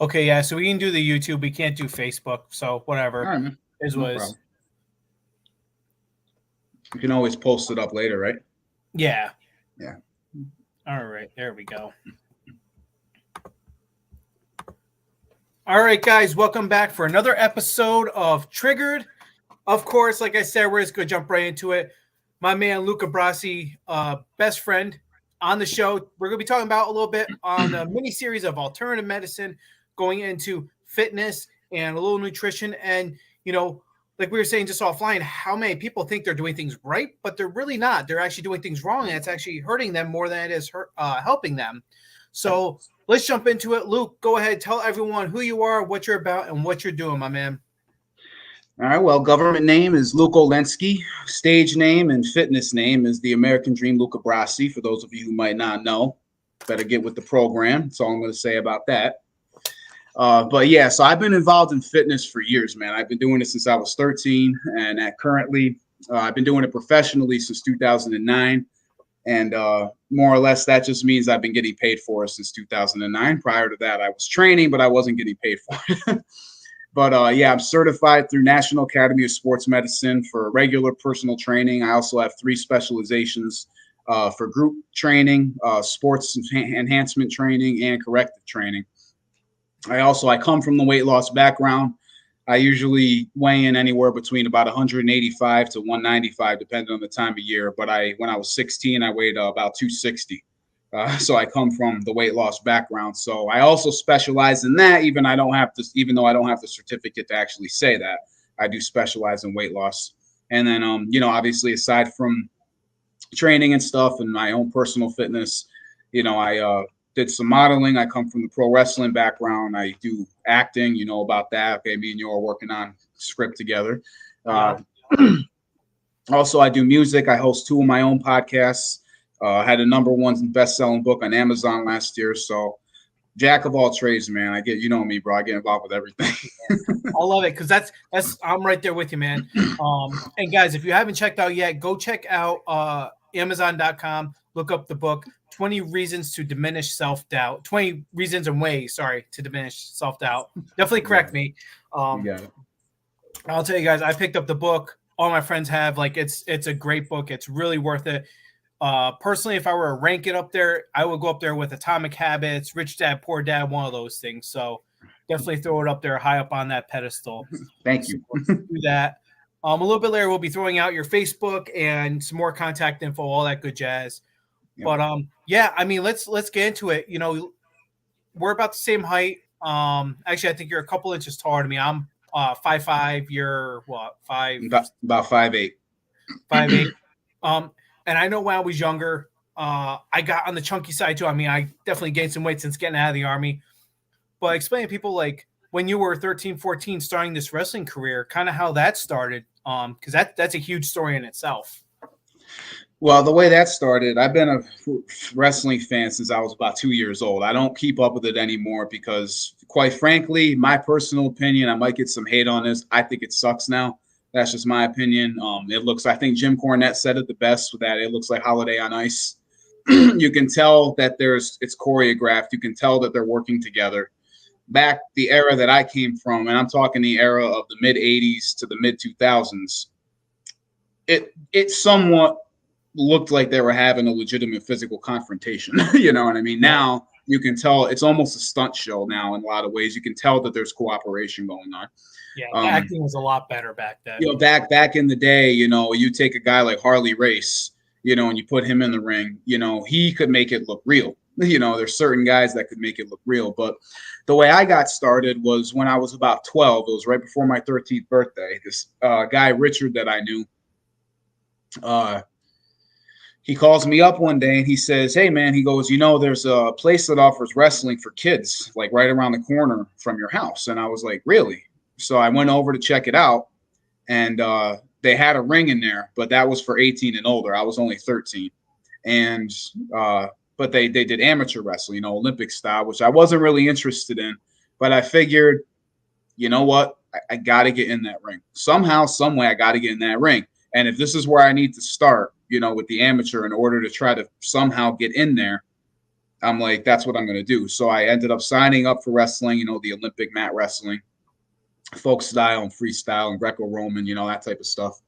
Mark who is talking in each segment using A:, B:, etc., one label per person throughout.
A: Okay, yeah. So we can do the YouTube. We can't do Facebook. So
B: All
A: whatever
B: right, man.
A: is
B: No
A: what is.
B: problem. You can always post it up later, right?
A: Yeah.
B: Yeah.
A: All right. There we go. All right, guys. Welcome back for another episode of Triggered. Of course, like I said, we're just gonna jump right into it. My man Luca Brassi, best friend on the show. We're gonna be talking about a little bit on a mini series of alternative medicine, going into fitness and a little nutrition. And like we were saying just offline, how many people think they're doing things right, but they're really not. They're actually doing things wrong, and it's actually hurting them more than it is helping them. So let's jump into it. Luke, go ahead, tell everyone who you are, what you're about, and what you're doing, my man.
B: All right. Well, government name is Luke Olensky. Stage name and fitness name is the American Dream LUCA BRASSY. For those of you who might not know, better get with the program. That's all I'm going to say about that. But yeah, so I've been involved in fitness for years, man. I've been doing it since I was 13, and currently I've been doing it professionally since 2009. And more or less, that just means I've been getting paid for it since 2009. Prior to that, I was training, but I wasn't getting paid for it. But yeah, I'm certified through National Academy of Sports Medicine for regular personal training. I also have 3 specializations for group training, sports enhancement training, and corrective training. I come from the weight loss background. I usually weigh in anywhere between about 185 to 195, depending on the time of year. But when I was 16, I weighed about 260. So I come from the weight loss background. So I also specialize in that, even though I don't have the certificate to actually say that. I do specialize in weight loss. And then, obviously, aside from training and stuff and my own personal fitness, I did some modeling. I come from the pro wrestling background. I do acting, about that. Okay, me and you are working on script together.
A: Yeah.
B: Also, I do music. I host 2 of my own podcasts. Had a #1 best-selling book on Amazon last year. So, jack of all trades, man. Me, bro. I get involved with everything.
A: I love it because that's I'm right there with you, man. And guys, if you haven't checked out yet, go check out Amazon.com. Look up the book 20 Reasons to Diminish Self-Doubt. 20 Reasons and Ways, sorry, to Diminish Self-Doubt. Definitely correct me.
B: You got it.
A: I'll tell you guys, I picked up the book. All my friends have. Like, it's a great book. It's really worth it. Personally, if I were to rank it up there, I would go up there with Atomic Habits, Rich Dad, Poor Dad, one of those things. So definitely throw it up there high up on that pedestal.
B: Thank you.
A: So do that. A little bit later, we'll be throwing out your Facebook and some more contact info, all that good jazz.
B: Yep.
A: But yeah, I mean, let's get into it. We're about the same height. Actually, I think you're a couple inches taller than me. I'm 5'5". You're what, 5?
B: About 5'8".
A: 5'8". And I know when I was younger, I got on the chunky side too. I mean, I definitely gained some weight since getting out of the Army. But explain to people, like, when you were 13, 14, starting this wrestling career, kind of how that started, because that's a huge story in itself.
B: Well, the way that started, I've been a wrestling fan since I was about 2 years old. I don't keep up with it anymore because, quite frankly, my personal opinion, I might get some hate on this. I think it sucks now. That's just my opinion. I think Jim Cornette said it the best with that. It looks like Holiday on Ice. You can tell that it's choreographed. You can tell that they're working together. Back the era that I came from, and I'm talking the era of the mid 80s to the mid 2000s, it somewhat looked like they were having a legitimate physical confrontation. You know what I mean? Now you can tell it's almost a stunt show now in a lot of ways. You can tell that there's cooperation going on.
A: Yeah, acting was a lot better back then.
B: Back in the day, you take a guy like Harley Race, and you put him in the ring, he could make it look real. There's certain guys that could make it look real. But the way I got started was when I was about 12. It was right before my 13th birthday. This guy, Richard, that I knew, he calls me up one day and he says, "Hey, man," he goes, "there's a place that offers wrestling for kids, like right around the corner from your house." And I was like, "Really?" So I went over to check it out, and they had a ring in there, but that was for 18 and older. I was only 13. And but they did amateur wrestling, Olympic style, which I wasn't really interested in. But I figured, you know what? I got to get in that ring. Somehow, some way, I got to get in that ring. And if this is where I need to start, with the amateur in order to try to somehow get in there, I'm like, that's what I'm going to do. So I ended up signing up for wrestling, the Olympic mat wrestling, folk style and freestyle and Greco-Roman, that type of stuff.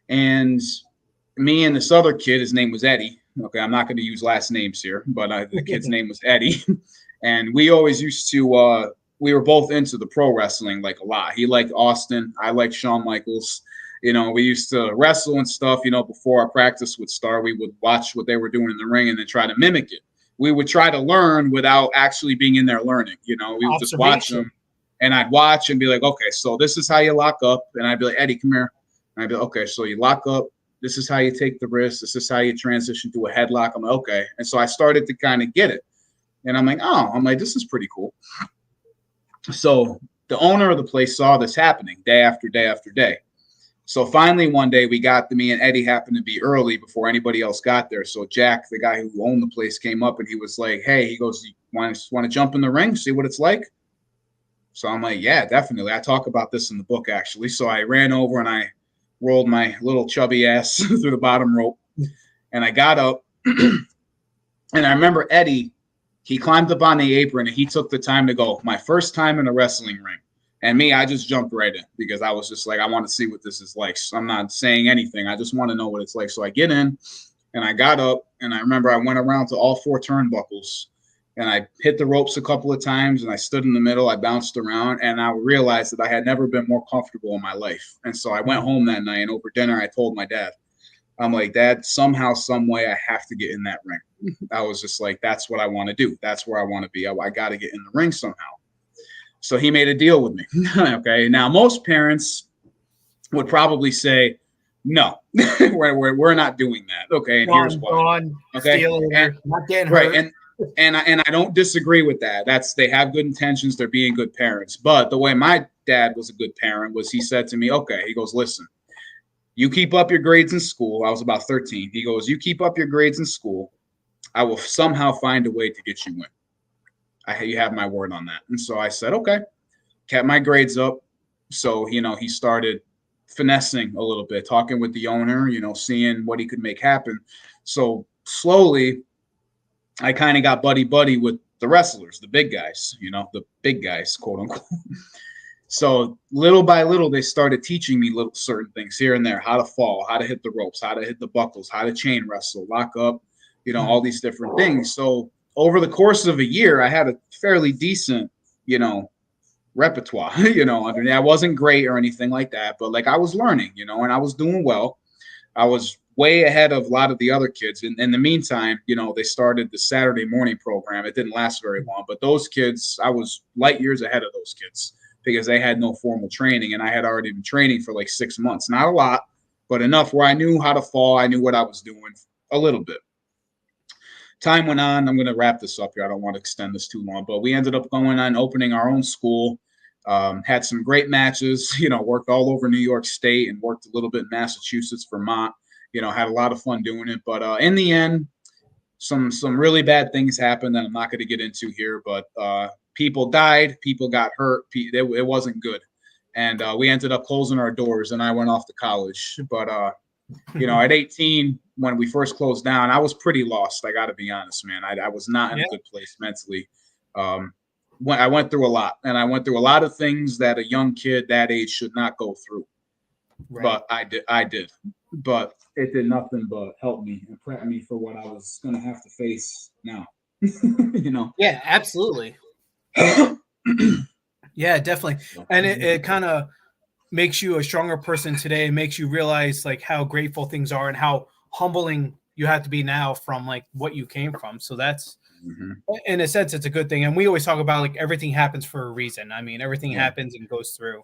B: And me and this other kid, his name was Eddie. Okay, I'm not going to use last names here, but the kid's name was Eddie. And we always used to, we were both into the pro wrestling like a lot. He liked Austin. I liked Shawn Michaels. We used to wrestle and stuff, before our practice would start. We would watch what they were doing in the ring and then try to mimic it. We would try to learn without actually being in there learning. We would just watch them. And I'd watch and be like, okay, so this is how you lock up. And I'd be like, Eddie, come here. And I'd be like, okay, so you lock up. This is how you take the wrist. This is how you transition to a headlock. I'm like, okay. And so I started to kind of get it. And I'm like, this is pretty cool. So the owner of the place saw this happening day after day after day. So finally one day me and Eddie happened to be early before anybody else got there. So Jack, the guy who owned the place, came up and he was like, hey, he goes, you want to jump in the ring, see what it's like? So I'm like, yeah, definitely. I talk about this in the book, actually. So I ran over and I rolled my little chubby ass through the bottom rope. And I got up. And I remember Eddie, he climbed up on the apron and he took the time to go, my first time in a wrestling ring. And me, I just jumped right in because I was just like, I want to see what this is like. So I'm not saying anything. I just want to know what it's like. So I get in and I got up and I remember I went around to all 4 turnbuckles and I hit the ropes a couple of times and I stood in the middle. I bounced around and I realized that I had never been more comfortable in my life. And so I went home that night and over dinner, I told my dad, I'm like, Dad, somehow, some way I have to get in that ring. I was just like, that's what I want to do. That's where I want to be. I got to get in the ring somehow. So he made a deal with me. Okay. Now, most parents would probably say, no, we're not doing that. Okay. And here's why. Okay.
A: And, not getting hurt.
B: Right. And I don't disagree with that. They have good intentions. They're being good parents. But the way my dad was a good parent was he said to me, okay, he goes, listen, you keep up your grades in school. I was about 13. He goes, you keep up your grades in school. I will somehow find a way to get you in. You have my word on that. And so I said, okay, kept my grades up. So, he started finessing a little bit, talking with the owner, seeing what he could make happen. So slowly I kind of got buddy with the wrestlers, the big guys, the big guys, quote unquote. So little by little, they started teaching me little certain things here and there, how to fall, how to hit the ropes, how to hit the buckles, how to chain wrestle, lock up, all these different things. So over the course of a year, I had a fairly decent, repertoire, I wasn't great or anything like that, but like I was learning, and I was doing well. I was way ahead of a lot of the other kids. In the meantime, they started the Saturday morning program. It didn't last very long, but those kids, I was light years ahead of those kids because they had no formal training. And I had already been training for like 6 months, not a lot, but enough where I knew how to fall. I knew what I was doing a little bit. Time went on. I'm going to wrap this up here. I don't want to extend this too long, but we ended up going on opening our own school. Had some great matches, worked all over New York State and worked a little bit in Massachusetts, Vermont, had a lot of fun doing it. But in the end, some really bad things happened that I'm not going to get into here, but people died, people got hurt. It wasn't good. And we ended up closing our doors and I went off to college. But, at 18, when we first closed down, I was pretty lost. I got to be honest, man. I was not in a good place mentally. I went through a lot, and I went through a lot of things that a young kid that age should not go through. Right. But I did. But it did nothing but help me and prep me for what I was going to have to face now.
A: Yeah, absolutely. Yeah, definitely. And it kind of makes you a stronger person today. It makes you realize like how grateful things are and how humbling you have to be now from like what you came from. So that's, in a sense, it's a good thing. And we always talk about like everything happens for a reason. I mean, everything happens and goes through.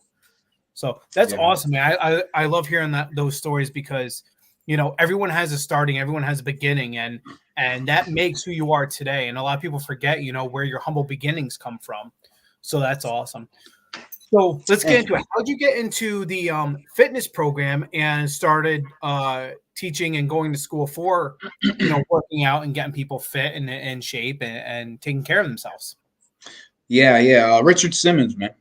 A: So that's awesome, man. I love hearing those stories because, everyone has a starting, everyone has a beginning, and that makes who you are today. And a lot of people forget, where your humble beginnings come from. So that's awesome. So let's get into it. How'd you get into the fitness program and started teaching and going to school for, working out and getting people fit and in shape and taking care of themselves?
B: Yeah. Richard Simmons, man.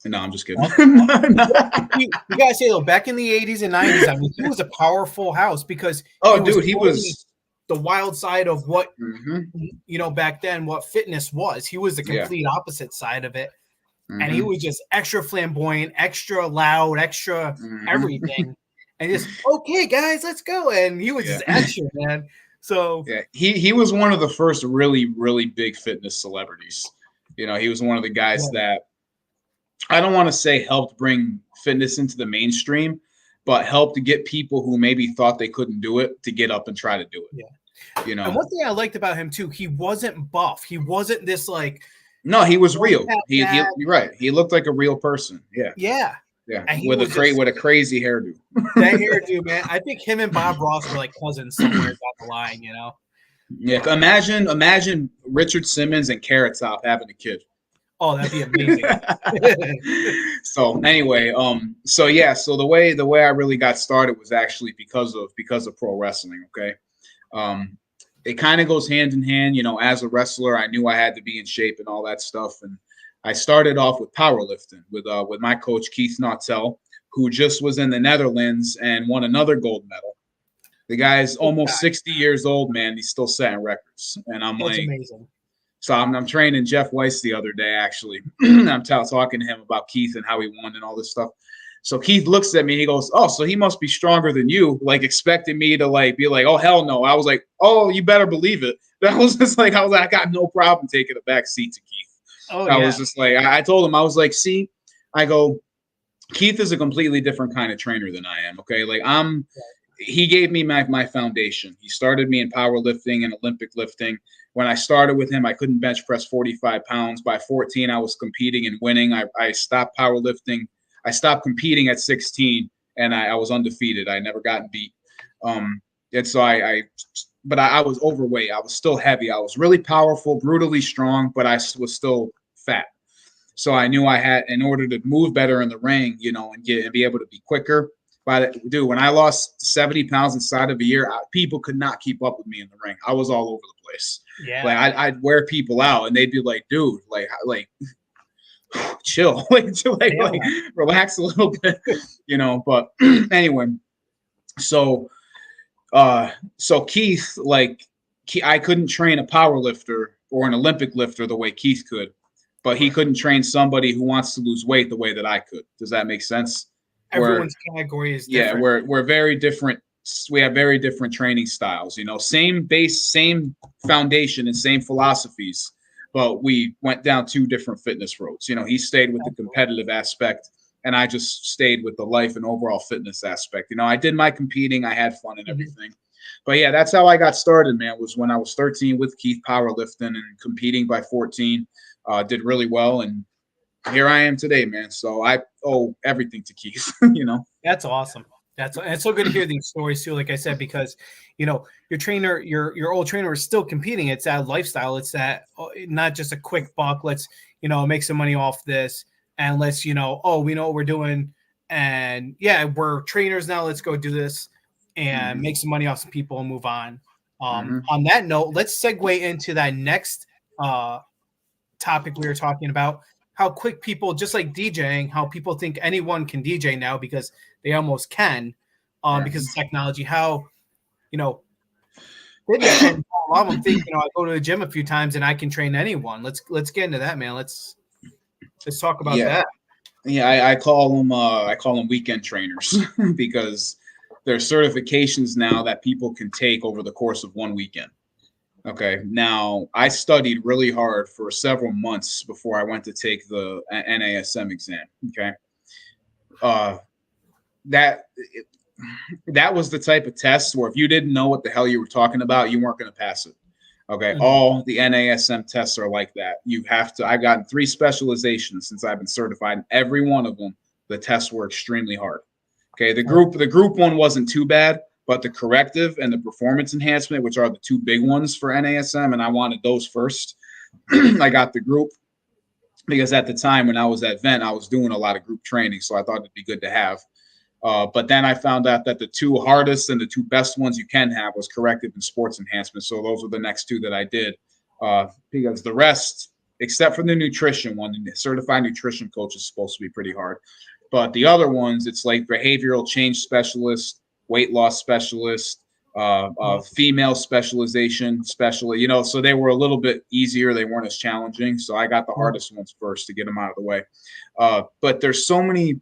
B: No, I'm just kidding.
A: You gotta say though, back in the 80s and 90s, I mean, he was a powerful house because
B: he was
A: the wild side of what
B: Mm-hmm.
A: back then what fitness was. He was the
B: Yeah.
A: complete opposite side of it. And he
B: Mm-hmm.
A: was just extra flamboyant, extra loud, extra
B: Mm-hmm.
A: everything. And just, okay, guys, let's go. And he was
B: Yeah.
A: just extra, man. So
B: Yeah, he was one of the first really big fitness celebrities. You know, he was one of the guys that I don't want to say helped bring fitness into the mainstream, but helped to get people who maybe thought they couldn't do it to get up and try to do it.
A: yeah.
B: You know,
A: And one thing I liked about him too, he wasn't buff. He wasn't this like
B: no, he was real. He
A: dad.
B: you're right. He looked like a real person. Yeah.
A: Yeah.
B: Yeah.
A: And he
B: With
A: was
B: with a crazy hairdo.
A: that hairdo, man. I think him and Bob Ross were like cousins somewhere down the line, you know.
B: Yeah. Imagine Richard Simmons and Carrot Top having a kid.
A: Oh, that'd be amazing.
B: So anyway, so yeah, so the way I really got started was actually because of pro wrestling. Okay. It kind of goes hand in hand, you know, as a wrestler, I knew I had to be in shape and all that stuff. And I started off with powerlifting with my coach, Keith Nautel, who just was in the Netherlands and won another gold medal. The guy's almost 60 years old, man. He's still setting records. And I'm
A: That's
B: like,
A: amazing.
B: so I'm training Jeff Weiss the other day, actually. I'm talking to him about Keith and how he won and all this stuff. So Keith looks at me. He goes, "Oh, so he must be stronger than you," like expecting me to like be like, "Oh, hell no." I was like, "Oh, you better believe it." That was just like, I got no problem taking a back seat to Keith.
A: Oh,
B: I
A: yeah.
B: was just like, I told him, I was like, "See," I go, "Keith is a completely different kind of trainer than I am." Okay, like he gave me my foundation. He started me in powerlifting and Olympic lifting. When I started with him, I couldn't bench press 45 pounds. By 14, I was competing and winning. I stopped powerlifting. I stopped competing at 16, and I was undefeated. I never gotten beat. And so but I was overweight. I was still heavy. I was really powerful, brutally strong, but I was still fat. So I knew I had, in order to move better in the ring, you know, and be able to be quicker. But dude, when I lost 70 pounds inside of a year, people could not keep up with me in the ring. I was all over the place.
A: Yeah.
B: Like I'd wear people out, and they'd be like, "Dude, like chill, like relax a little bit," you know. But anyway, so Keith, I couldn't train a power lifter or an Olympic lifter the way Keith could, but he couldn't train somebody who wants to lose weight the way that I could. Does that make sense?
A: Everyone's category is different.
B: Yeah, we're very different. We have very different training styles, you know, same base, same foundation, and same philosophies, but we went down two different fitness roads. You know, he stayed with the competitive aspect, and I just stayed with the life and overall fitness aspect. You know, I did my competing, I had fun and everything. But yeah, that's how I got started, man, was when I was 13 with Keith powerlifting and competing by 14. Did really well, and here I am today, man. So I owe everything to Keith, you know.
A: That's awesome. It's so good to hear these stories too. Like I said, because you know your trainer, your old trainer is still competing. It's that lifestyle. It's that not just a quick buck. Let's make some money off this, and let's we know what we're doing, and yeah, we're trainers now. Let's go do this and make some money off some people and move on. On that note, let's segue into that next topic we were talking about. How quick people, just like DJing, how people think anyone can DJ now because they almost can, because of technology. How, fitness training, a lot of them think, I go to the gym a few times and I can train anyone. Let's get into that, man. Let's talk about that.
B: Yeah, I call them weekend trainers because there's certifications now that people can take over the course of one weekend. Okay. Now, I studied really hard for several months before I went to take the NASM exam. Okay. That was the type of test where if you didn't know what the hell you were talking about, you weren't going to pass it. Okay. All the NASM tests are like that. I've gotten 3 specializations since I've been certified, and every one of them, the tests were extremely hard. Okay. The group one wasn't too bad, but the corrective and the performance enhancement, which are the 2 big ones for NASM, and I wanted those first. I got the group because at the time when I was at Vent, I was doing a lot of group training, so I thought it'd be good to have. But then I found out that the 2 hardest and the 2 best ones you can have was corrective and sports enhancement. So those were the next 2 that I did, because the rest, except for the nutrition one, the certified nutrition coach is supposed to be pretty hard. But the other ones, it's like behavioral change specialist, weight loss specialist, female specialization, especially, so they were a little bit easier. They weren't as challenging. So I got the hardest ones first to get them out of the way. But there's so many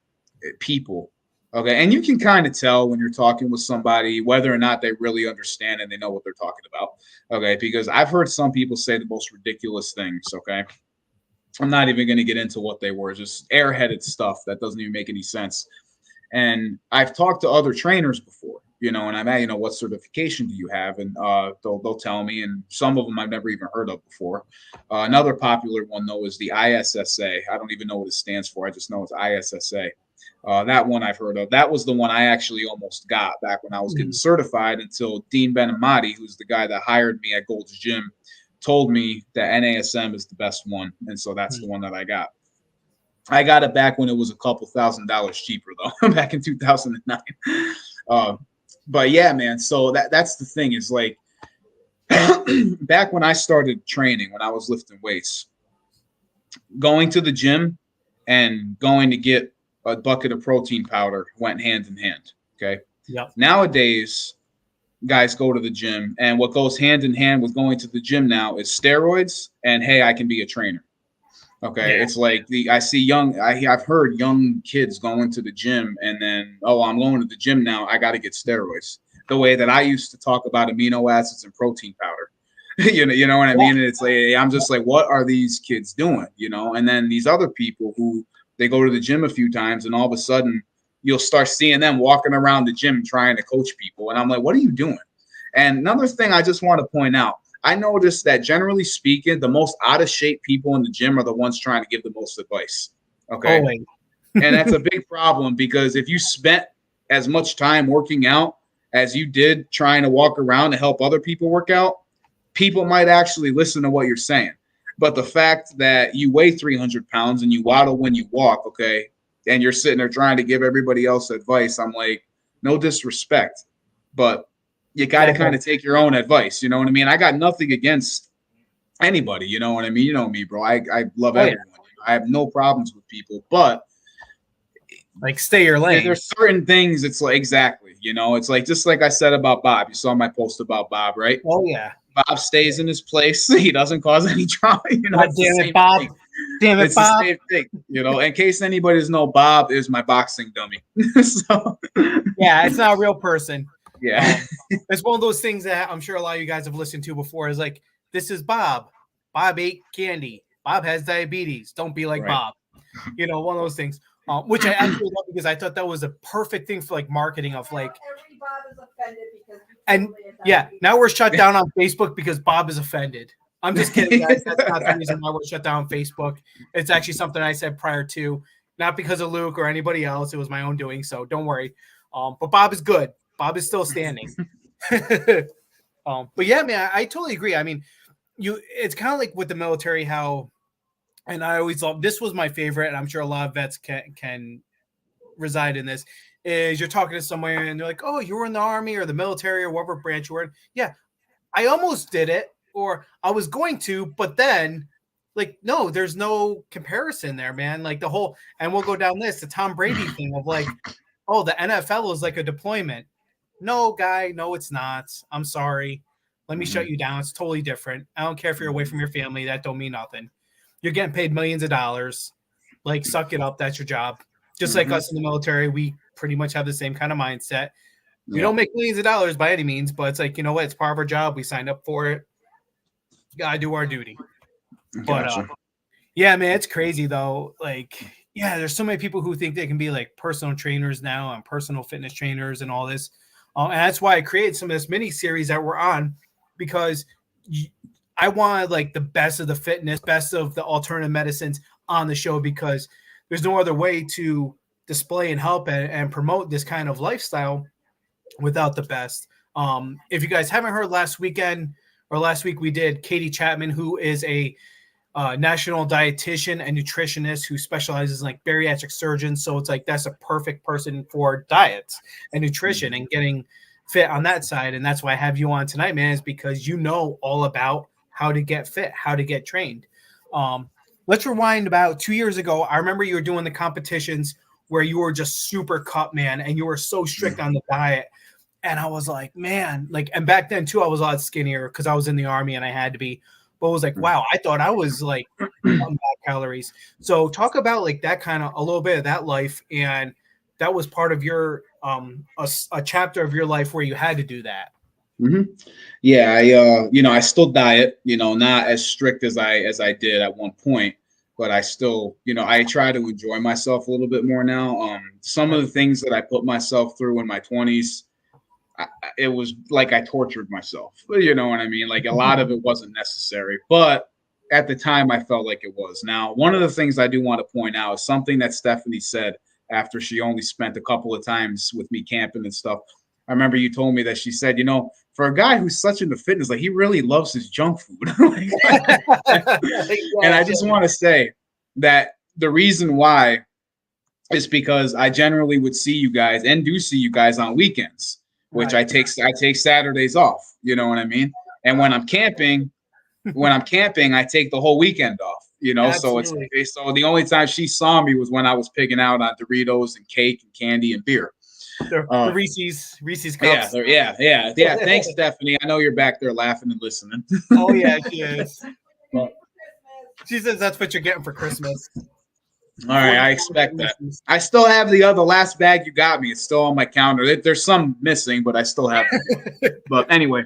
B: people. Okay. And you can kind of tell when you're talking with somebody whether or not they really understand and they know what they're talking about. Okay. Because I've heard some people say the most ridiculous things. Okay. I'm not even going to get into what they were, just airheaded stuff that doesn't even make any sense. And I've talked to other trainers before, and I'm at, what certification do you have? And they'll tell me, and some of them I've never even heard of before. Another popular one, though, is the ISSA. I don't even know what it stands for. I just know it's ISSA. That one I've heard of. That was the one I actually almost got back when I was getting certified until Dean Benamati, who's the guy that hired me at Gold's Gym, told me that NASM is the best one. And so that's the one that I got. I got it back when it was a couple $1,000s cheaper, though, back in 2009. But yeah, man. So that's the thing is like back when I started training, when I was lifting weights, going to the gym and going to get a bucket of protein powder went hand in hand. Okay.
A: Yep.
B: Nowadays, guys go to the gym, and what goes hand in hand with going to the gym now is steroids and, hey, I can be a trainer. Okay. Yeah. It's like I've heard young kids going to the gym and then, oh, I'm going to the gym now, I got to get steroids. The way that I used to talk about amino acids and protein powder. you know what I mean? And it's like, I'm just like, what are these kids doing? And then these other people who they go to the gym a few times and all of a sudden you'll start seeing them walking around the gym trying to coach people. And I'm like, what are you doing? And another thing I just want to point out, I noticed that generally speaking, the most out of shape people in the gym are the ones trying to give the most advice. Okay. And that's a big problem because if you spent as much time working out as you did trying to walk around to help other people work out, people might actually listen to what you're saying. But the fact that you weigh 300 pounds and you waddle when you walk, okay, and you're sitting there trying to give everybody else advice, I'm like, no disrespect, but you got to kind of take your own advice. You know what I mean? I got nothing against anybody. You know what I mean? You know me, bro. I love everyone. I have no problems with people, but
A: like stay your lane.
B: There's certain things. It's like, exactly. It's like, just like I said about Bob, you saw my post about Bob, right?
A: Oh yeah.
B: Bob stays in his place. He doesn't cause any drama.
A: God damn it, Bob. Thing. Damn it,
B: it's
A: Bob.
B: The same thing. In case anybody doesn't know, Bob is my boxing dummy. So
A: yeah, it's not a real person.
B: Yeah.
A: It's one of those things that I'm sure a lot of you guys have listened to before is like, this is Bob. Bob ate candy. Bob has diabetes. Don't be like Bob. One of those things, which I absolutely love because I thought that was a perfect thing for like marketing of like.
C: Every Bob is offended because
A: and yeah, now we're shut down on Facebook because Bob is offended. I'm just kidding, guys. That's not the reason why we're shut down on Facebook. It's actually something I said prior to, not because of Luke or anybody else. It was my own doing, so don't worry. But Bob is good. Bob is still standing. But yeah, man, I totally agree. I mean, it's kind of like with the military, how, and I always love, this was my favorite, and I'm sure a lot of vets can reside in this, is you're talking to somewhere and they're like, oh, you were in the Army or the military or whatever branch you were in. Yeah, I almost did it, or I was going to, but then like, no, there's no comparison there, man. Like the whole, and we'll go down this, the Tom Brady thing of like, oh, the NFL is like a deployment. No, guy, no, it's not. I'm sorry. Let me shut you down. It's totally different. I don't care if you're away from your family. That don't mean nothing. You're getting paid millions of dollars. Like, suck it up. That's your job. Just like us in the military, we pretty much have the same kind of mindset. We don't make millions of dollars by any means, but it's like, you know what? It's part of our job. We signed up for it. Gotta do our duty.
B: Gotcha.
A: But yeah, man, it's crazy though. Like, yeah, there's so many people who think they can be like personal trainers now and personal fitness trainers and all this. And that's why I created some of this mini series that we're on, because I wanted like the best of the fitness, best of the alternative medicines on the show, because there's no other way to display and help and promote this kind of lifestyle without the best. If you guys haven't heard, last week we did Katie Chapman, who is a national dietitian and nutritionist who specializes in like bariatric surgeons. So it's like, that's a perfect person for diets and nutrition and getting fit on that side. And that's why I have you on tonight, man, is because you know all about how to get fit, how to get trained. Let's rewind about 2 years ago. I remember you were doing the competitions where you were just super cut, man, and you were so strict on the diet. And I was like, man, like, and back then too, I was a lot skinnier because I was in the Army and I had to be. But it was like, wow, I thought I was like on bad calories. So talk about like that kind of a little bit of that life, and that was part of your a chapter of your life where you had to do that.
B: Mm-hmm. Yeah, I still diet, not as strict as I did at one point, but I still, I try to enjoy myself a little bit more now. Some of the things that I put myself through in my 20s, it was like I tortured myself. You know what I mean? Like a lot of it wasn't necessary, but at the time I felt like it was. Now, one of the things I do want to point out is something that Stephanie said after she only spent a couple of times with me camping and stuff. I remember you told me that she said, for a guy who's such into fitness, like he really loves his junk food. And I just want to say that the reason why is because I generally would see you guys and do see you guys on weekends, which I take Saturdays off. You know what I mean? And when I'm camping, I take the whole weekend off. So so the only time she saw me was when I was pigging out on Doritos and cake and candy and beer.
A: The Reese's cups.
B: Yeah. Thanks, Stephanie. I know you're back there laughing and listening.
A: Oh yeah, she is. She says that's what you're getting for Christmas.
B: All right, I expect that. I still have the last bag you got me. It's still on my counter. There's some missing, but I still have it. But anyway,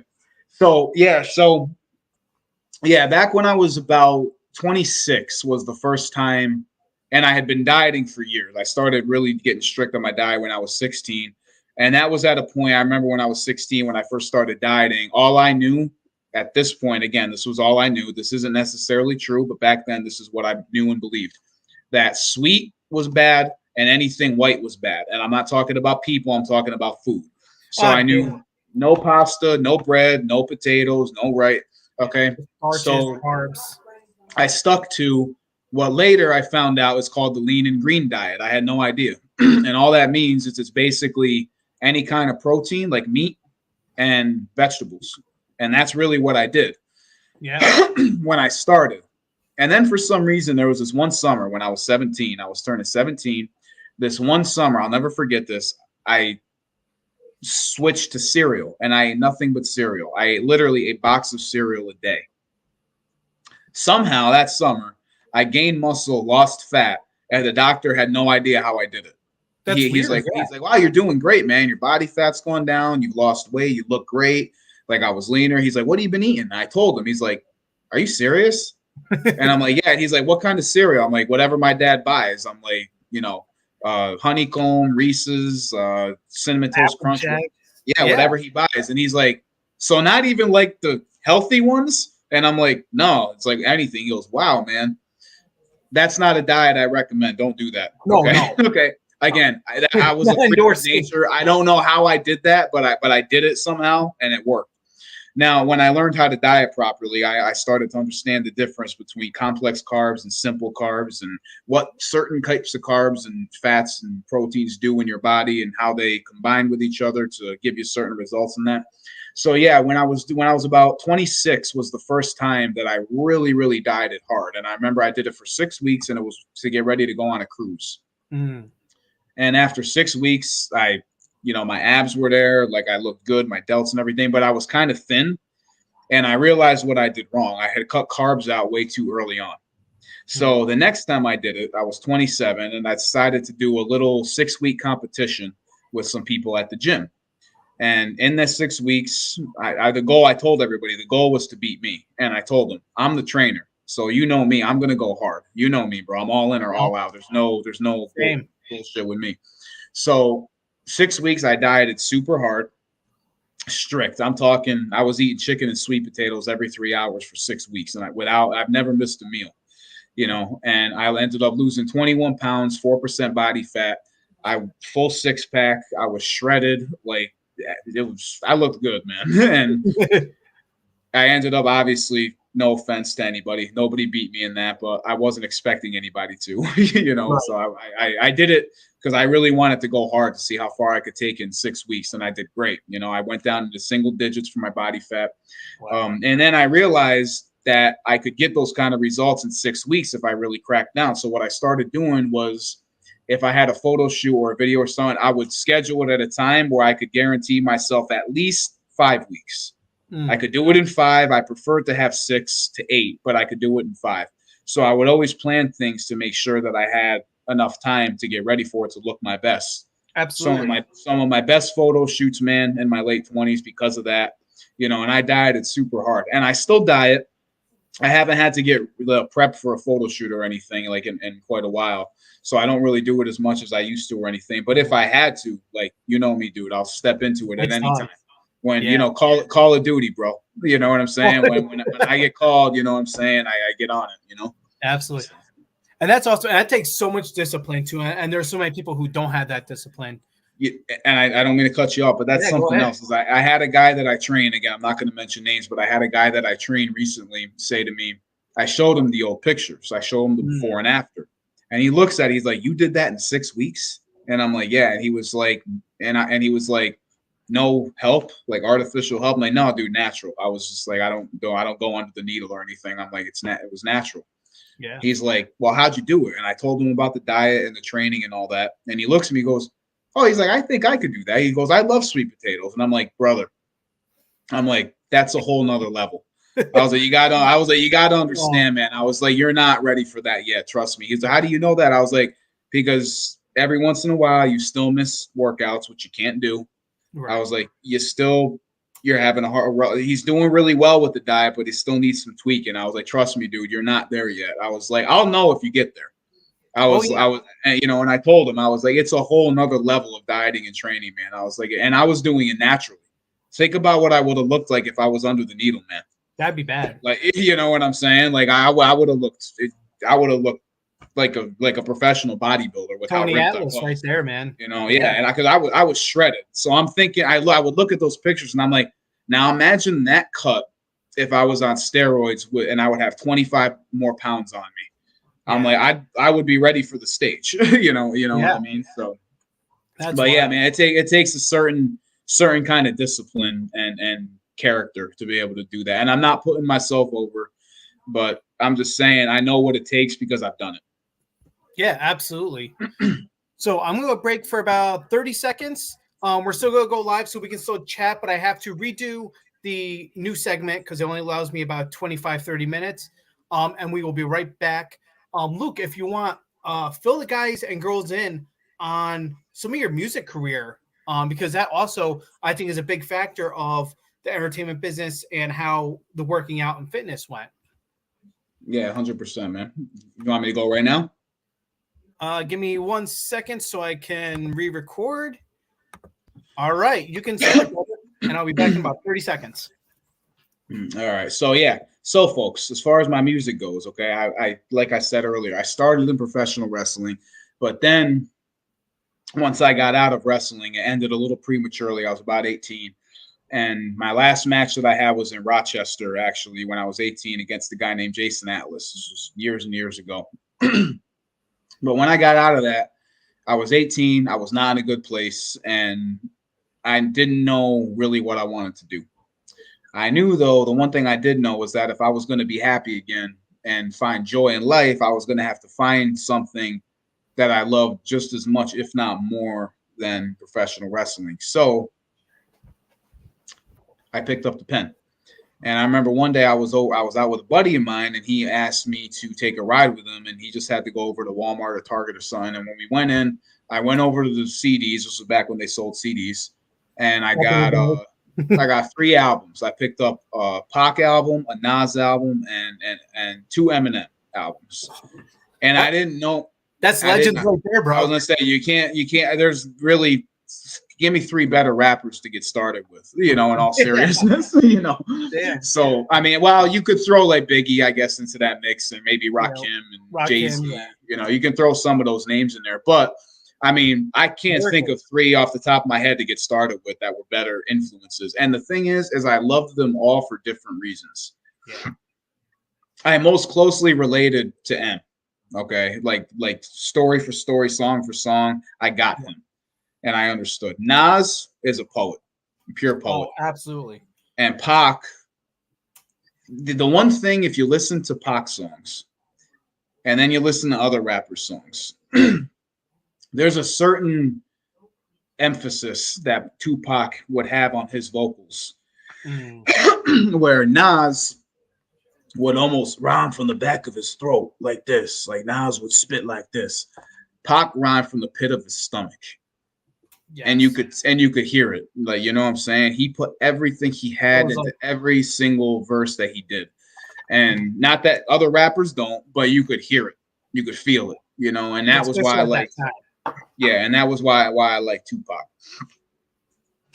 B: so back when I was about 26 was the first time, and I had been dieting for years. I started really getting strict on my diet when I was 16. And that was at a point, I remember when I was 16, when I first started dieting, all I knew at this point, again, this was all I knew. This isn't necessarily true, but back then, this is what I knew and believed. That sweet was bad and anything white was bad. And I'm not talking about people, I'm talking about food. So I knew no pasta, no bread, no potatoes, no rice. Okay. So
A: carbs.
B: I stuck to what later I found out is called the lean and green diet. I had no idea. And all that means is it's basically any kind of protein like meat and vegetables. And that's really what I did.
A: Yeah.
B: When I started. And then for some reason, there was this one summer when I was 17. I was turning 17. This one summer, I'll never forget this. I switched to cereal, and I ate nothing but cereal. I ate literally a box of cereal a day. Somehow that summer, I gained muscle, lost fat, and the doctor had no idea how I did it. He's like, wow, you're doing great, man. Your body fat's going down. You've lost weight. You look great. Like I was leaner. He's like, what have you been eating? And I told him. He's like, are you serious? And I'm like, yeah. And he's like, what kind of cereal? I'm like, whatever my dad buys. I'm like, honeycomb, Reese's, Cinnamon Toast Crunch. Yeah, whatever he buys. And he's like, so not even like the healthy ones? And I'm like, no, it's like anything. He goes, wow, man, that's not a diet I recommend. Don't do that.
A: No,
B: okay.
A: No.
B: Okay. Again, I was a freak of nature. I don't know how I did that, but I did it somehow and it worked. Now, when I learned how to diet properly, I started to understand the difference between complex carbs and simple carbs and what certain types of carbs and fats and proteins do in your body and how they combine with each other to give you certain results in that. So yeah, when I was about 26 was the first time that I really, really dieted hard. And I remember I did it for 6 weeks and it was to get ready to go on a cruise.
A: Mm.
B: And after 6 weeks, my abs were there, like I looked good, my delts and everything, but I was kind of thin. And I realized what I did wrong. I had cut carbs out way too early on. So the next time I did it, I was 27 and I decided to do a little 6-week competition with some people at the gym. And in this 6 weeks, the goal, I told everybody, the goal was to beat me. And I told them, I'm the trainer. So you know me, I'm going to go hard. You know me, bro. I'm all in or all out. There's no bullshit with me. So 6 weeks, I dieted super hard, strict. I'm talking, I was eating chicken and sweet potatoes every 3 hours for 6 weeks. And I've never missed a meal, and I ended up losing 21 pounds, 4% body fat. Full 6-pack. I was shredded. Like I looked good, man. And I ended up, obviously, no offense to anybody, nobody beat me in that, but I wasn't expecting anybody to, Right. So I did it because I really wanted to go hard to see how far I could take in 6 weeks, and I did great. I went down into single digits for my body fat. Wow. And then I realized that I could get those kind of results in 6 weeks if I really cracked down. So what I started doing was if I had a photo shoot or a video or something, I would schedule it at a time where I could guarantee myself at least 5 weeks. I could do it in 5. I prefer to have 6 to 8, but I could do it in 5. So I would always plan things to make sure that I had enough time to get ready for it to look my best.
A: Absolutely.
B: Some of my best photo shoots, man, in my late 20s because of that, you know, and I dieted super hard, and I still diet. I haven't had to get the prep for a photo shoot or anything like in quite a while. So I don't really do it as much as I used to or anything. But if I had to, like, you know me, dude, I'll step into it at any time. When, you know, call of duty, bro. You know what I'm saying? When I get called, you know what I'm saying? I get on it, you know?
A: Absolutely. And that's also, and that takes so much discipline too. And there's so many people who don't have that discipline.
B: And I don't mean to cut you off, but that's something else. Is I had a guy that I trained, again, I'm not going to mention names, but I had a guy that I trained recently say to me, I showed him the old pictures. I showed him the before and after. And he looks at it, he's like, you did that in 6 weeks? And I'm like, yeah. And he was like, and he was like, no help, like artificial help. I'm like, no, dude, natural. I was just like, I don't go under the needle or anything. I'm like, it was natural.
A: Yeah.
B: He's like, well, how'd you do it? And I told him about the diet and the training and all that. And he looks at me, he goes, oh, he's like, I think I could do that. He goes, I love sweet potatoes. And I'm like, brother, that's a whole nother level. I was like, you gotta understand, man. I was like, you're not ready for that yet. Trust me. He's like, how do you know that? I was like, because every once in a while you still miss workouts, which you can't do. Right. I was like, you're having a hard. He's doing really well with the diet, but he still needs some tweaking. I was like, trust me, dude, you're not there yet. I was like, I'll know if you get there. I was, you know, and I told him, I was like, it's a whole nother level of dieting and training, man. I was like, and I was doing it naturally. Think about what I would have looked like if I was under the needle, man.
A: That'd be bad.
B: Like, you know what I'm saying? Like, I would have looked like a professional bodybuilder with
A: Tony
B: how ripped
A: Atlas
B: I was.
A: Right there, man.
B: You know, yeah. And I was shredded. So I'm thinking, I would look at those pictures and I'm like, now imagine that cut if I was on steroids and I would have 25 more pounds on me. Yeah. I'm like, I would be ready for the stage. you know what I mean? So, yeah, man, it takes a certain kind of discipline and character to be able to do that. And I'm not putting myself over, but I'm just saying I know what it takes because I've done it.
A: Yeah, absolutely. So I'm going to break for about 30 seconds. We're still going to go live so we can still chat, but I have to redo the new segment because it only allows me about 25, 30 minutes. And we will be right back. Luke, if you want, fill the guys and girls in on some of your music career, because that also, I think, is a big factor of the entertainment business and how the working out and fitness went.
B: Yeah, 100%, man. You want me to go right now?
A: Give me 1 second so I can re-record. All right, you can start, and I'll be back in about 30 seconds.
B: All right. So, yeah. So, folks, as far as my music goes, okay, I like I said earlier, I started in professional wrestling, but then once I got out of wrestling, it ended a little prematurely. I was about 18. And my last match that I had was in Rochester, actually, when I was 18 against a guy named Jason Atlas. This was years and years ago. But when I got out of that, I was 18. I was not in a good place, and I didn't know really what I wanted to do. I knew, though, the one thing I did know was that if I was going to be happy again and find joy in life, I was going to have to find something that I loved just as much, if not more, than professional wrestling. So I picked up the pen. And I remember one day I was out with a buddy of mine, and he asked me to take a ride with him, and he just had to go over to Walmart or Target or something. And when we went in, I went over to the CDs. This was back when they sold CDs, and I got 3 albums. I picked up a Pac album, a Nas album, and 2 Eminem albums. And I didn't know.
A: That's legends right there, bro.
B: I was gonna say you can't. There's really. Give me 3 better rappers to get started with, you know, in all seriousness, you know. Yeah. So, I mean, well, you could throw like Biggie, I guess, into that mix, and maybe Rakim and Jay-Z. Yeah. You know, you can throw some of those names in there. But, I mean, I can't think of 3 off the top of my head to get started with that were better influences. And the thing is I loved them all for different reasons. Yeah. I am most closely related to M. Okay, like story for story, song for song, I got him. And I understood. Nas is a poet, pure poet.
A: Oh, absolutely.
B: And Pac, the one thing, if you listen to Pac songs and then you listen to other rappers' songs, there's a certain emphasis that Tupac would have on his vocals, where Nas would almost rhyme from the back of his throat like this. Like Nas would spit like this. Pac rhymed from the pit of his stomach. Yes. And you could hear it. Like, you know what I'm saying? He put everything he had into every single verse that he did. And not that other rappers don't, but you could hear it. You could feel it, you know, and that was why I like and that was why I like Tupac.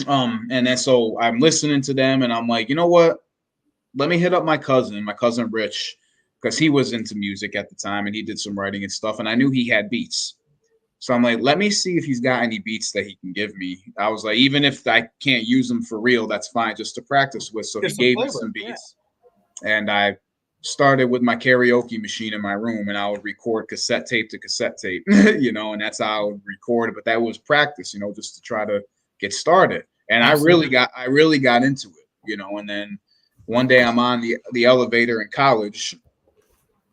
B: And then so I'm listening to them and I'm like, you know what? Let me hit up my cousin Rich, because he was into music at the time and he did some writing and stuff. And I knew he had beats. So I'm like, let me see if he's got any beats that he can give me. I was like, even if I can't use them for real, that's fine, just to practice with. So he gave me some beats. Yeah. And I started with my karaoke machine in my room and I would record cassette tape to cassette tape, you know, and that's how I would record it. But that was practice, you know, just to try to get started. And I really got into it, you know. And then one day I'm on the elevator in college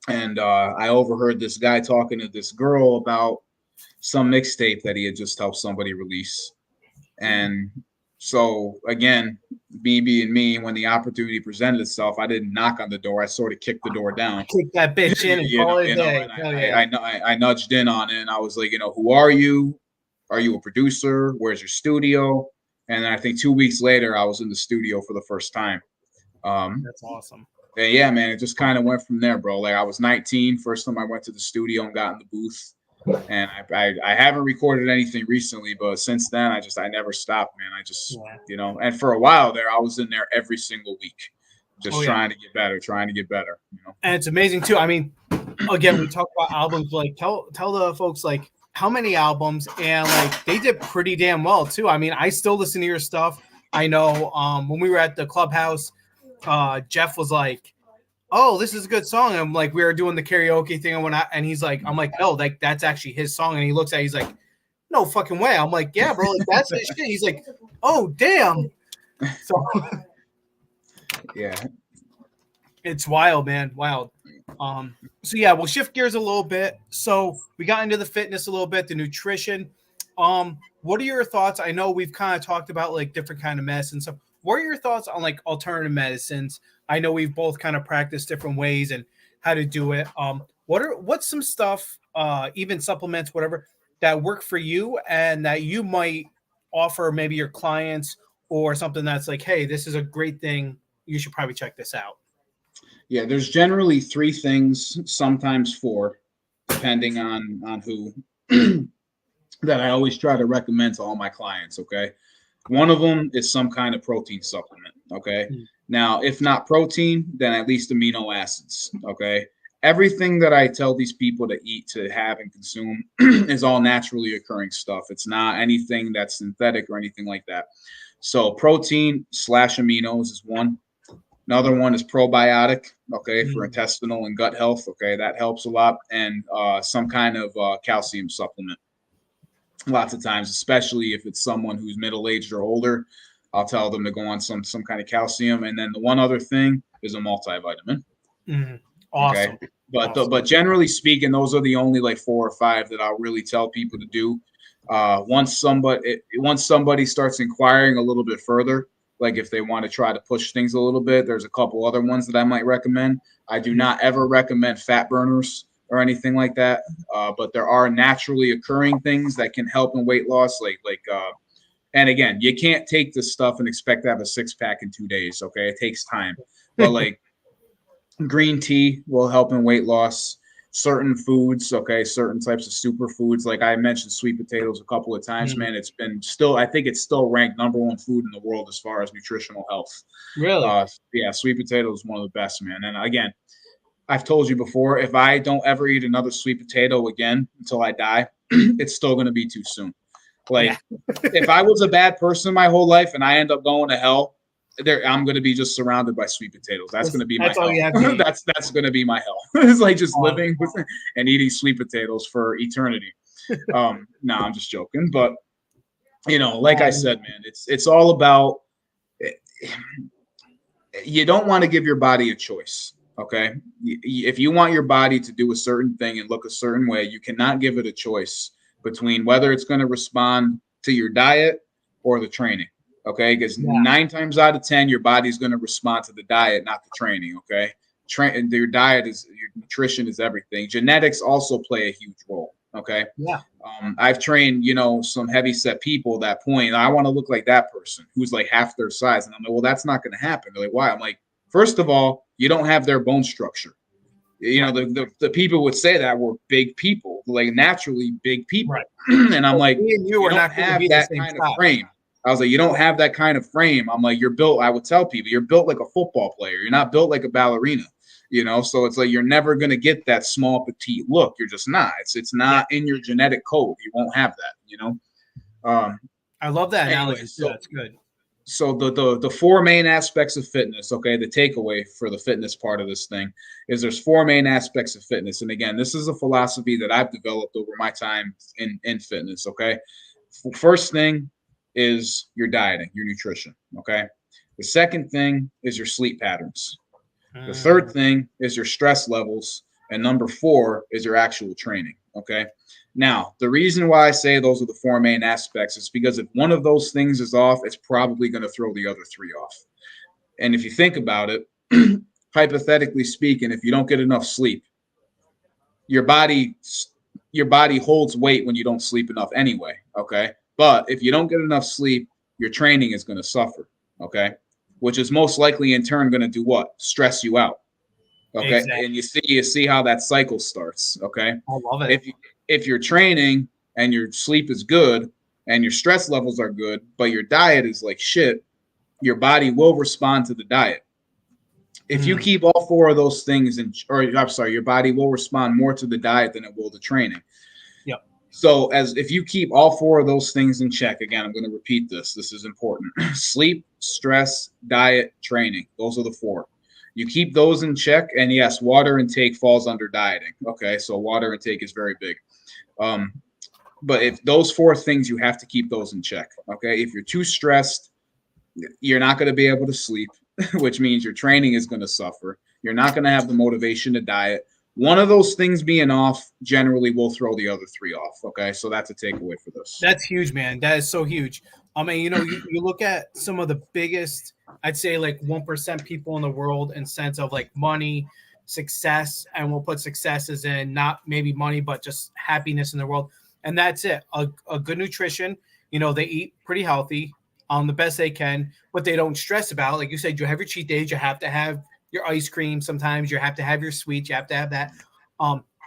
B: and I overheard this guy talking to this girl about some mixtape that he had just helped somebody release. And so again, me being me, when the opportunity presented itself, I didn't knock on the door. I sort of kicked the door down.
A: Kick that bitch in and call it a day.
B: I nudged in on it and I was like, you know, who are you? Are you a producer? Where's your studio? And then I think 2 weeks later, I was in the studio for the first time.
A: That's awesome.
B: And yeah, man, it just kind of went from there, bro. Like I was 19, first time I went to the studio and got in the booth. And I haven't recorded anything recently, but since then I never stopped, man. I just you know, and for a while there I was in there every single week, just trying to get better, you know.
A: And it's amazing too. I mean, again, we talk about albums, like tell the folks like how many albums, and like they did pretty damn well too. I mean, I still listen to your stuff. I know when we were at the clubhouse, Jeff was like, oh, this is a good song. And I'm like, we were doing the karaoke thing and he's like, I'm like, no, like that's actually his song. And he looks at it, he's like, no fucking way. I'm like, yeah, bro, like that's his shit. He's like, oh, damn. So
B: yeah,
A: it's wild, man. Wild. So yeah, we'll shift gears a little bit. So we got into the fitness a little bit, the nutrition. What are your thoughts? I know we've kind of talked about like different kind of medicine stuff. What are your thoughts on like alternative medicines? I know we've both kind of practiced different ways and how to do it. What's some stuff, even supplements, whatever, that work for you and that you might offer maybe your clients, or something that's like, hey, this is a great thing, you should probably check this out?
B: Yeah, there's generally 3 things, sometimes 4, depending on who, that I always try to recommend to all my clients, okay? One of them is some kind of protein supplement, okay? Now, if not protein, then at least amino acids, okay? Everything that I tell these people to eat, to have, and consume is all naturally occurring stuff. It's not anything that's synthetic or anything like that. So protein / aminos is one. Another one is probiotic, okay, for intestinal and gut health, okay? That helps a lot. And some kind of calcium supplement. Lots of times, especially if it's someone who's middle-aged or older, I'll tell them to go on some kind of calcium. And then the one other thing is a multivitamin.
A: Awesome.
B: Okay? But generally speaking, those are the only like 4 or 5 that I'll really tell people to do. Once somebody starts inquiring a little bit further, like if they want to try to push things a little bit, there's a couple other ones that I might recommend. I do not ever recommend fat burners or anything like that. But there are naturally occurring things that can help in weight loss, and again, you can't take this stuff and expect to have a 6-pack in 2 days. Okay. It takes time, but like green tea will help in weight loss. Certain foods, okay, certain types of superfoods. Like I mentioned sweet potatoes a couple of times, man. It's been I think it's still ranked #1 food in the world as far as nutritional health.
A: Really?
B: Yeah, sweet potato is one of the best, man. And again, I've told you before, if I don't ever eat another sweet potato again until I die, it's still going to be too soon. Like if I was a bad person my whole life and I end up going to hell, I'm going to be just surrounded by sweet potatoes. That's going to be my hell. That's going to be my hell. It's like just living and eating sweet potatoes for eternity. No, I'm just joking. But, you know, like I said, man, it's all about, you don't want to give your body a choice. Okay. If you want your body to do a certain thing and look a certain way, you cannot give it a choice between whether it's going to respond to your diet or the training. Okay, because 9 times out of 10, your body's going to respond to the diet, not the training. Okay, your diet is your nutrition is everything. Genetics also play a huge role. Okay.
A: Yeah.
B: I've trained, some heavy set people that point, I want to look like that person who's like half their size. And I'm like, well, that's not going to happen. They're like, why? I'm like, first of all, you don't have their bone structure. The people would say that were big people, like naturally big people.
A: Right.
B: And I'm like,
A: me and you are
B: don't
A: not
B: have that kind of frame. I was like, you don't have that kind of frame. I'm like, you're built, I would tell people, you're built like a football player. You're not built like a ballerina, so it's like, you're never going to get that small, petite look. You're just not. It's not in your genetic code. You won't have that,
A: I love that analogy.
B: Anyway,
A: So that's good.
B: So the 4 main aspects of fitness, okay, the takeaway for the fitness part of this thing is there's 4 main aspects of fitness. And again, this is a philosophy that I've developed over my time in fitness, okay? First thing is your dieting, your nutrition, okay? The second thing is your sleep patterns. The third thing is your stress levels. And number 4 is your actual training, okay? Now, the reason why I say those are the 4 main aspects is because if one of those things is off, it's probably going to throw the other 3 off. And if you think about it, hypothetically speaking, if you don't get enough sleep, your body holds weight when you don't sleep enough anyway, okay? But if you don't get enough sleep, your training is going to suffer, okay? Which is most likely in turn going to do what? Stress you out. Okay. Exactly. And you see how that cycle starts. Okay.
A: I love it.
B: If you're training and your sleep is good and your stress levels are good, but your diet is like shit, your body will respond to the diet. If you keep all 4 of those things your body will respond more to the diet than it will the training.
A: Yep.
B: So if you keep all 4 of those things in check, again, I'm going to repeat this. This is important. Sleep, stress, diet, training. Those are the 4. You keep those in check, and yes, water intake falls under dieting. Okay, so water intake is very big. But if those 4 things, you have to keep those in check. Okay, if you're too stressed, you're not going to be able to sleep, which means your training is going to suffer. You're not going to have the motivation to diet. One of those things being off generally will throw the other 3 off. Okay, so that's a takeaway for this.
A: That's huge, man. That is so huge. I mean, you look at some of the biggest, I'd say like 1% people in the world in sense of like money, success, and we'll put successes in not maybe money, but just happiness in the world. And that's it. A good nutrition, they eat pretty healthy, the best they can, but they don't stress about, like you said, you have your cheat days, you have to have your ice cream. Sometimes you have to have your sweets, you have to have that.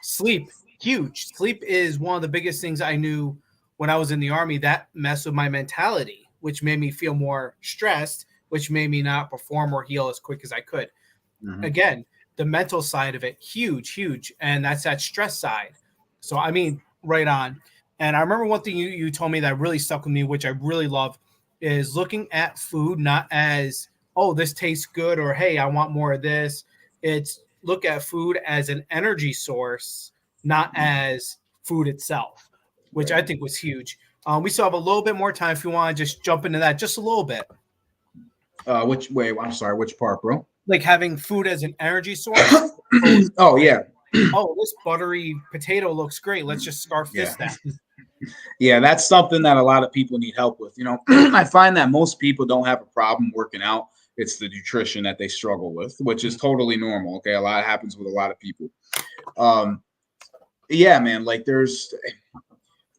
A: Sleep, huge. Sleep is one of the biggest things I knew when I was in the Army. That messed with my mentality, which made me feel more stressed, which made me not perform or heal as quick as I could. Mm-hmm. Again, the mental side of it, huge. And that's that stress side. So, I mean, right on. And I remember one thing you told me that really stuck with me, which I really love, is looking at food not as, oh, this tastes good, or, hey, I want more of this. It's look at food as an energy source, not as food itself, which I think was huge. We still have a little bit more time if you want to just jump into that just a little bit.
B: I'm sorry, which part, bro?
A: Like having food as an energy source.
B: Oh, yeah.
A: Oh, this buttery potato looks great. Let's just scarf fist that.
B: Yeah, that's something that a lot of people need help with. I find that most people don't have a problem working out. It's the nutrition that they struggle with, which is totally normal. Okay, a lot happens with a lot of people. Yeah, man. Like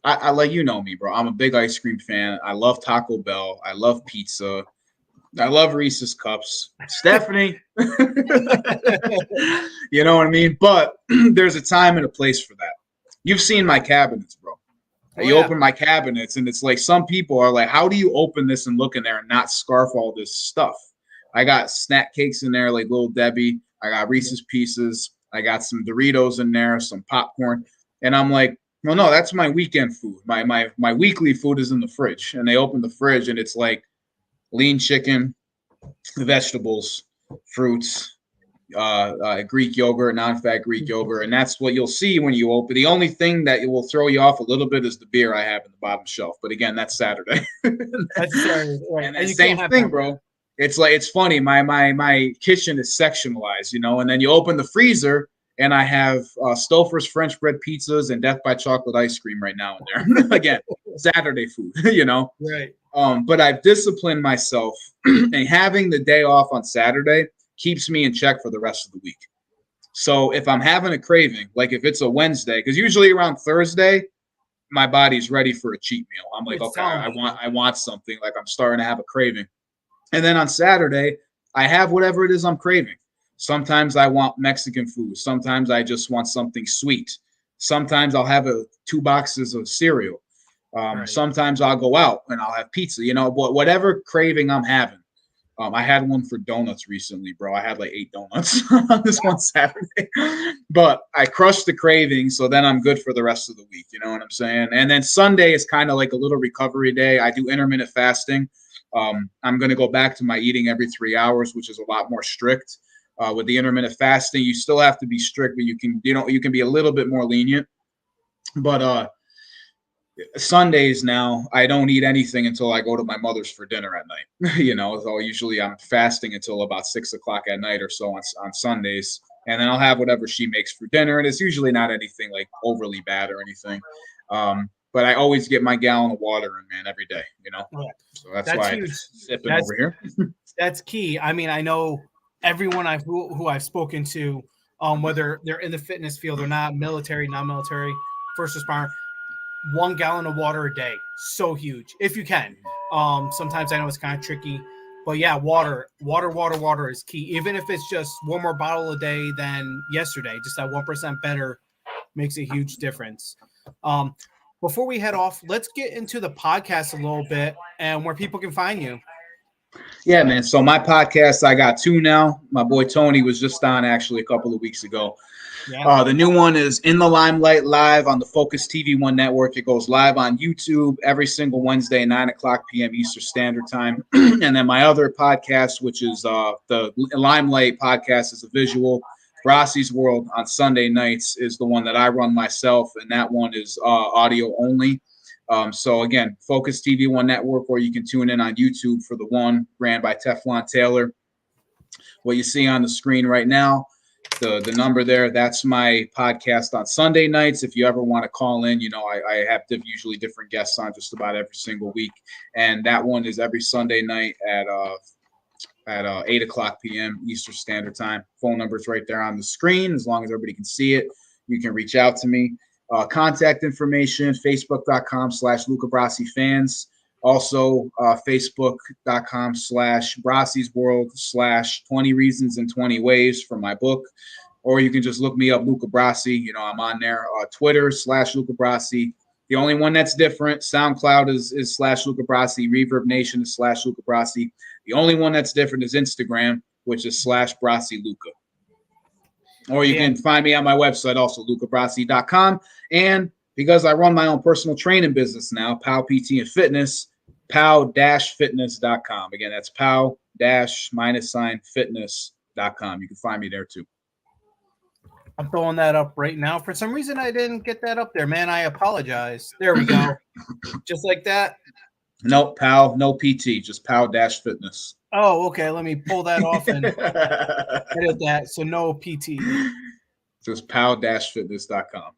B: I like me, bro. I'm a big ice cream fan. I love Taco Bell. I love pizza. I love Reese's Cups. Stephanie, you know what I mean? But there's a time and a place for that. You've seen my cabinets, bro. You open my cabinets, and it's like some people are like, how do you open this and look in there and not scarf all this stuff? I got snack cakes in there like Little Debbie. I got Reese's Pieces. I got some Doritos in there, some popcorn. And I'm like, well, no, that's my weekend food. My weekly food is in the fridge. And they open the fridge, and it's like lean chicken, vegetables, fruits, Greek yogurt, non-fat Greek yogurt. And that's what you'll see when you open. The only thing that will throw you off a little bit is the beer I have in the bottom shelf. But again, that's Saturday.
A: That's Saturday. Right.
B: And the same thing, bro. It's like, it's funny. My kitchen is sectionalized, and then you open the freezer and I have Stouffer's French bread pizzas and Death by Chocolate ice cream right now in there. Again, Saturday food, you know.
A: Right.
B: But I've disciplined myself, and having the day off on Saturday keeps me in check for the rest of the week. So if I'm having a craving, like if it's a Wednesday, because usually around Thursday, my body's ready for a cheat meal. I'm like, okay, I want something. Like I'm starting to have a craving. And then on Saturday, I have whatever it is I'm craving. Sometimes I want Mexican food. Sometimes I just want something sweet. Sometimes I'll have 2 boxes of cereal.
A: Right.
B: Sometimes I'll go out and I'll have pizza, you know, whatever craving I'm having. I had one for donuts recently, bro. I had like 8 donuts on this one Saturday, but I crushed the craving. So then I'm good for the rest of the week. You know what I'm saying? And then Sunday is kind of like a little recovery day. I do intermittent fasting. I'm going to go back to my eating every 3 hours, which is a lot more strict. With the intermittent fasting, you still have to be strict, but you can be a little bit more lenient. But Sundays now, I don't eat anything until I go to my mother's for dinner at night. You know, so usually I'm fasting until about 6 o'clock at night or so on Sundays, and then I'll have whatever she makes for dinner, and it's usually not anything like overly bad or anything. But I always get my gallon of water in, man, every day. You know, so that's why
A: huge.
B: I'm sipping over here.
A: That's key. I mean, I know everyone who I've spoken to, whether they're in the fitness field or not, military, non-military, first responder, 1 gallon of water a day, so huge if you can. Sometimes I know it's kind of tricky, but yeah, water is key. Even if it's just 1 more bottle a day than yesterday, just that 1% better makes a huge difference. Before we head off, let's get into the podcast a little bit and where people can find you.
B: Yeah, man. So my podcast, I got 2 now. My boy Tony was just on actually a couple of weeks ago.
A: Yeah.
B: The new one is In the Limelight live on the Focus TV 1 network. It goes live on YouTube every single Wednesday, 9 o'clock p.m. Eastern Standard Time. And then my other podcast, which is the Limelight podcast, is a visual. Brassy's World on Sunday nights is the one that I run myself, and that one is audio only. So again, Focus TV 1 network, or you can tune in on YouTube for the one ran by Teflon Taylor. What you see on the screen right now, the number there, that's my podcast on Sunday nights. If you ever want to call in, you know, I have usually different guests on just about every single week. And that one is every Sunday night at 8 o'clock p.m. Eastern Standard Time. Phone number's right there on the screen. As long as everybody can see it, you can reach out to me. Contact information, facebook.com/LUCA BRASSY fans. Also, facebook.com/Brassy's World /20 Reasons and 20 Ways for my book. Or you can just look me up, LUCA BRASSY. You know, I'm on there. Twitter /LUCA BRASSY. The only one that's different, SoundCloud is /LUCA BRASSY. Reverb Nation is /LUCA BRASSY. The only one that's different is Instagram, which is /BrassyLuca. Or you can find me on my website, also lucabrassy.com. And because I run my own personal training business now, POW PT and Fitness, POW-fitness.com. Again, that's POW-fitness.com. You can find me there too.
A: I'm throwing that up right now. For some reason, I didn't get that up there, man. I apologize. There we go. Just like that.
B: No, POW, no PT, just POW-fitness.
A: Oh, okay. Let me pull that off and edit that. So no PT.
B: Just POW-fitness.com.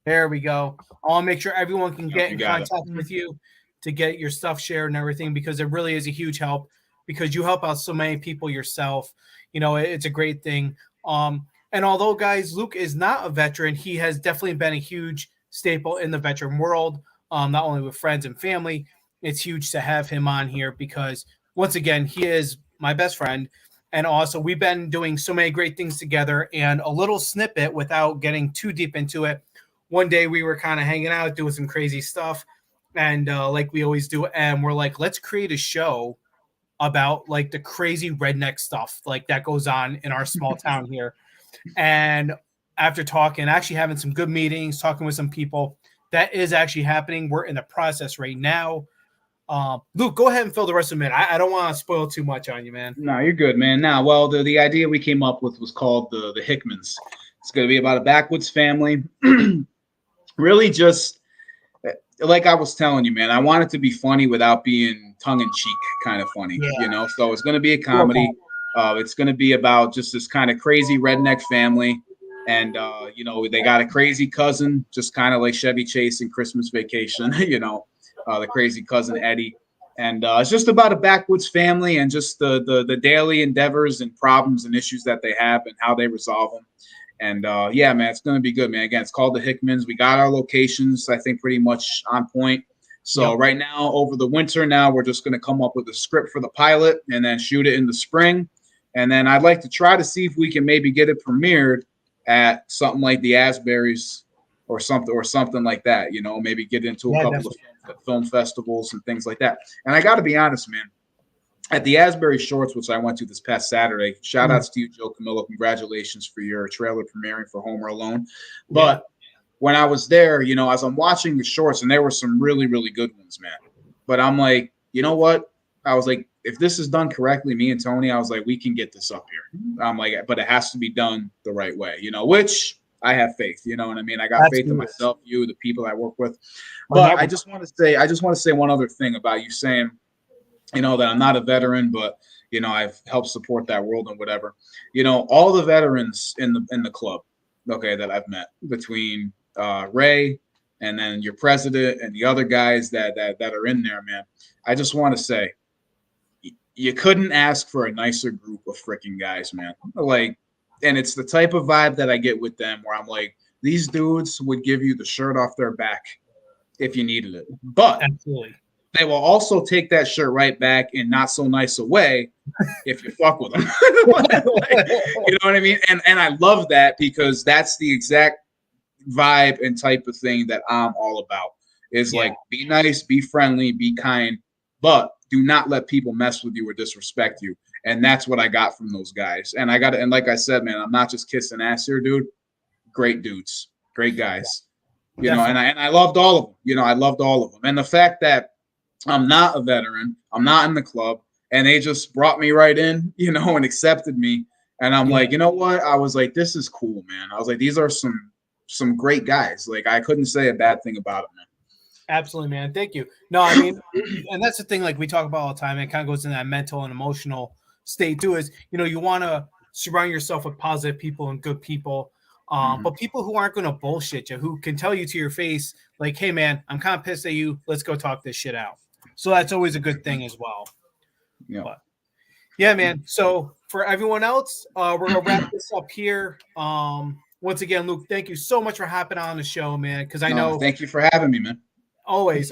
A: There we go. I want to make sure everyone can get in contact with you to get your stuff shared and everything, because it really is a huge help, because you help out so many people yourself. You know, it's a great thing. And although, guys, Luke is not a veteran, he has definitely been a huge staple in the veteran world, not only with friends and family. It's huge to have him on here because, once again, he is my best friend. And also, we've been doing so many great things together. And a little snippet, without getting too deep into it, one day we were kind of hanging out, doing some crazy stuff. And like we always do. And we're like, let's create a show about like the crazy redneck stuff like that goes on in our small town here. And after talking, actually having some good meetings, talking with some people, that is actually happening. We're in the process right now. Luke, go ahead and fill the rest of the minute. I don't want to spoil too much on you, man.
B: No, you're good, man. Now, well, the idea we came up with was called the Hickmans. It's going to be about a backwoods family. Really just like I was telling you, man, I want it to be funny without being tongue-in-cheek kind of funny, you know? So it's going to be a comedy. It's going to be about just this kind of crazy redneck family. And you know, they got a crazy cousin, just kind of like Chevy Chase in Christmas Vacation. You know, the crazy cousin Eddie. And it's just about a backwoods family and just the daily endeavors and problems and issues that they have and how they resolve them. And yeah, man, it's gonna be good, man. Again, it's called the Hickmans. We got our locations, I think, pretty much on point. So right now, over the winter, now we're just gonna come up with a script for the pilot and then shoot it in the spring. And then I'd like to try to see if we can maybe get it premiered at something like the Asbury's or something like that. You know, maybe get into a couple of film festivals and things like that. And I got to be honest, man. At the Asbury Shorts, which I went to this past Saturday, shout outs to you, Joe Camillo. Congratulations for your trailer premiering for Home Alone. But when I was there, you know, as I'm watching the shorts, and there were some really, really good ones, man. But I'm like, you know what? I was like, if this is done correctly, me and Tony, I was like, we can get this up here. I'm like, but it has to be done the right way, you know, which I have faith, you know what I mean? I got faith in myself, you, the people I work with. But I just want to say one other thing about you saying, you know, that I'm not a veteran, but you know, I've helped support that world and whatever. You know, all the veterans in the club, okay, that I've met, between Ray and then your president and the other guys that are in there, man. I just want to say, you couldn't ask for a nicer group of freaking guys, man. Like, and it's the type of vibe that I get with them, where I'm like, these dudes would give you the shirt off their back if you needed it, but
A: absolutely,
B: they will also take that shirt right back in not so nice a way if you fuck with them. Like, you know what I mean? And I love that, because that's the exact vibe and type of thing that I'm all about. Is like, be nice, be friendly, be kind, but do not let people mess with you or disrespect you. And that's what I got from those guys. And and like I said, man, I'm not just kissing ass here, dude. Great dudes, great guys. You know, and I loved all of them. You know, I loved all of them. And the fact that I'm not a veteran, I'm not in the club, and they just brought me right in, you know, and accepted me. And I'm like, you know what? I was like, this is cool, man. I was like, these are some great guys. Like, I couldn't say a bad thing about them, man.
A: Absolutely, man. Thank you. No, I mean, and that's the thing, like we talk about all the time, and it kind of goes in that mental and emotional state too, is, you know, you want to surround yourself with positive people and good people. But people who aren't going to bullshit you, who can tell you to your face, like, hey, man, I'm kind of pissed at you. Let's go talk this shit out. So that's always a good thing as well.
B: Yeah.
A: But, yeah, man. So for everyone else, we're going to wrap this up here. Once again, Luke, thank you so much for hopping on the show, man, because I know.
B: Thank you for having me, man.
A: Always.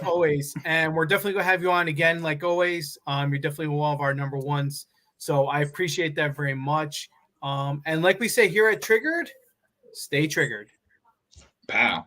A: And we're definitely going to have you on again, like always. You're definitely one of our number ones. So I appreciate that very much. And like we say here at Triggered, stay triggered.
B: Pow.